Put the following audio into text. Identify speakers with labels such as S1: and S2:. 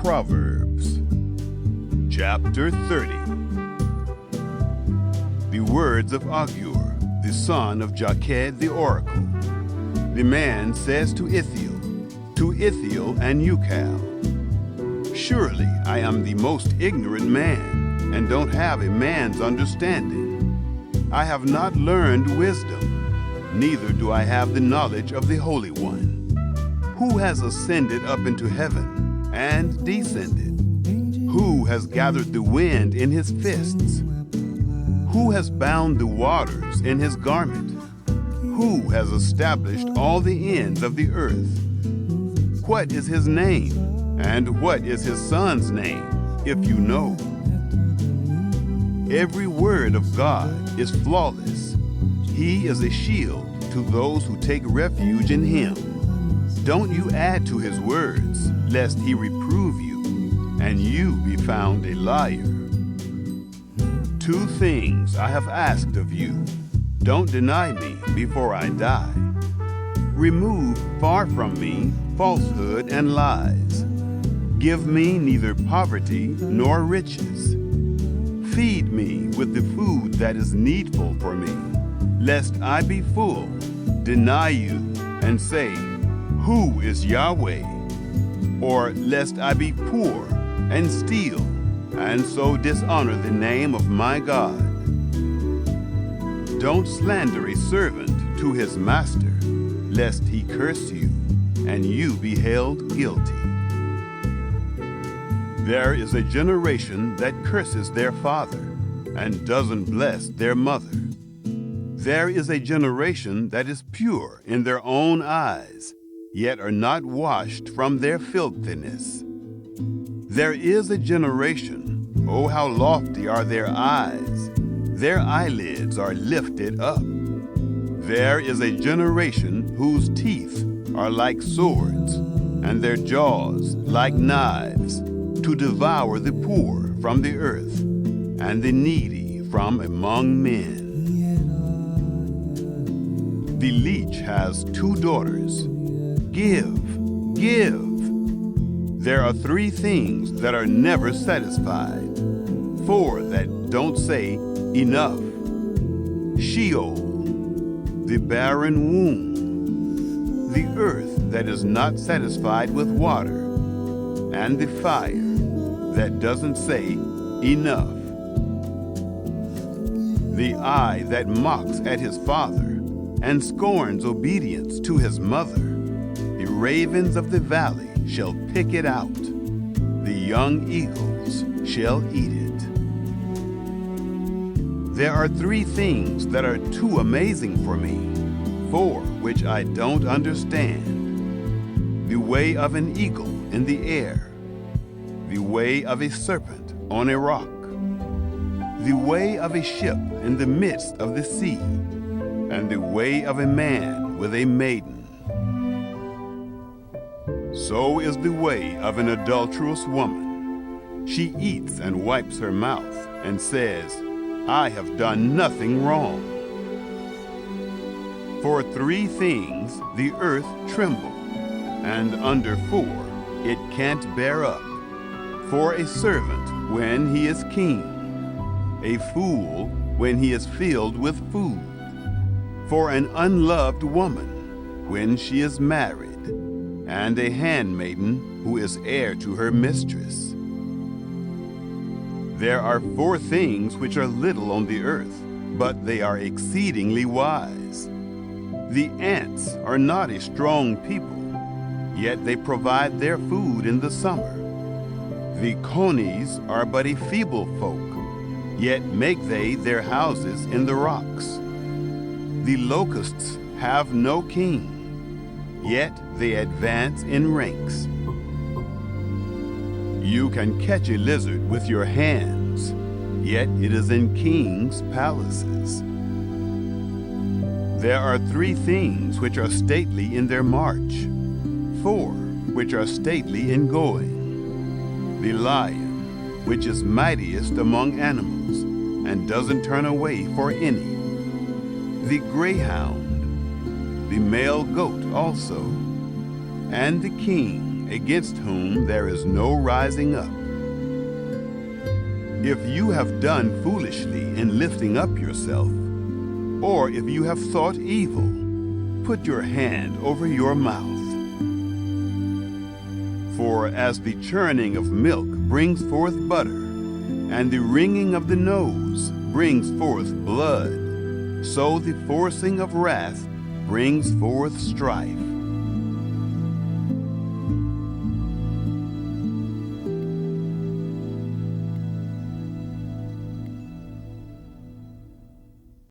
S1: Proverbs, chapter 30. The words of Agur, the son of Jakeh the oracle. The man says to Ithiel and Ucal, "Surely I am the most ignorant man, and don't have a man's understanding. I have not learned wisdom, neither do I have the knowledge of the Holy One. Who has ascended up into heaven and descended? Who has gathered the wind in his fists? Who has bound the waters in his garment? Who has established all the ends of the earth? What is his name, and what is his son's name, if you know? Every word of God is flawless. He is a shield to those who take refuge in him. Don't you add to his words, lest he reprove you, and you be found a liar. 2 things I have asked of you. Don't deny me before I die. Remove far from me falsehood and lies. Give me neither poverty nor riches. Feed me with the food that is needful for me, lest I be full, deny you, and say, 'Who is Yahweh?' Or lest I be poor and steal, and so dishonor the name of my God. Don't slander a servant to his master, lest he curse you, and you be held guilty. There is a generation that curses their father, and doesn't bless their mother. There is a generation that is pure in their own eyes, yet are not washed from their filthiness. There is a generation, oh how lofty are their eyes, their eyelids are lifted up. There is a generation whose teeth are like swords, and their jaws like knives, to devour the poor from the earth, and the needy from among men. The leech has 2 daughters. Give, give. There are 3 things that are never satisfied, 4 that don't say enough. Sheol, the barren womb, the earth that is not satisfied with water, and the fire that doesn't say enough. The eye that mocks at his father and scorns obedience to his mother. The ravens of the valley shall pick it out. The young eagles shall eat it. There are 3 things that are too amazing for me, 4 which I don't understand. The way of an eagle in the air, the way of a serpent on a rock, the way of a ship in the midst of the sea, and the way of a man with a maiden. So is the way of an adulterous woman. She eats and wipes her mouth and says, "I have done nothing wrong." For 3 things the earth trembles, and under 4 it can't bear up. For a servant when he is king, a fool when he is filled with food. For an unloved woman when she is married, and a handmaiden who is heir to her mistress. There are 4 things which are little on the earth, but they are exceedingly wise. The ants are not a strong people, yet they provide their food in the summer. The conies are but a feeble folk, yet make they their houses in the rocks. The locusts have no king, yet they advance in ranks. You can catch a lizard with your hands, yet it is in kings' palaces. There are 3 things which are stately in their march, 4 which are stately in going. The lion, which is mightiest among animals, and doesn't turn away for any. The greyhound, the male goat also, and the king, against whom there is no rising up. If you have done foolishly in lifting up yourself, or if you have thought evil, put your hand over your mouth. For as the churning of milk brings forth butter, and the wringing of the nose brings forth blood, so the forcing of wrath brings forth strife.